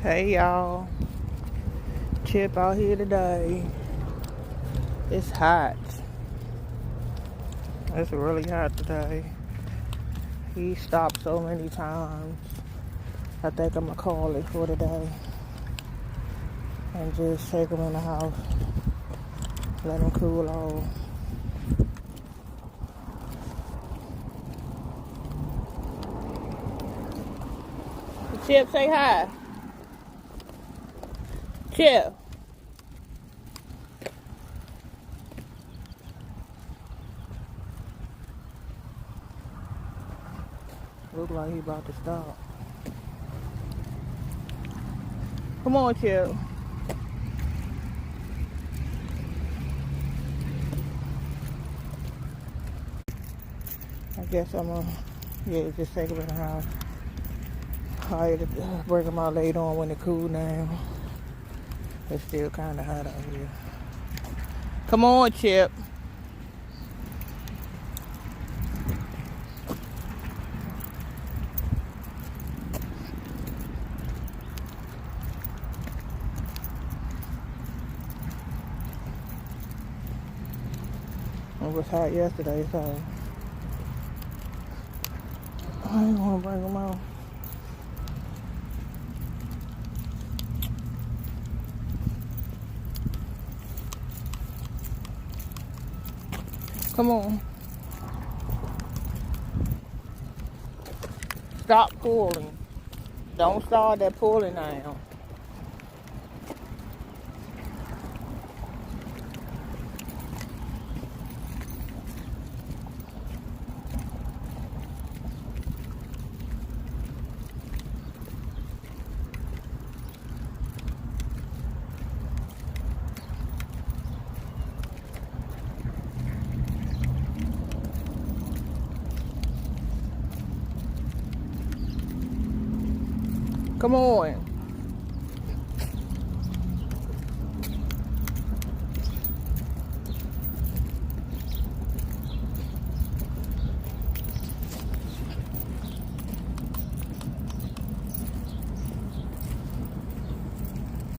Hey y'all, Chip out here today. It's hot. It's really hot today. He stopped so many times. I think I'm gonna call it for today and just take him in the house, let him cool off. Chip, say hi. Chip. Look like he about to stop. Come on, Chip. I guess I'm gonna, just take him in the house. I had to bring him out later on when it cool down. It's still kind of hot out here. Come on, Chip. It was hot yesterday, so I ain't gonna bring him out. Come on. Stop pulling. Don't start that pulling now. Come on.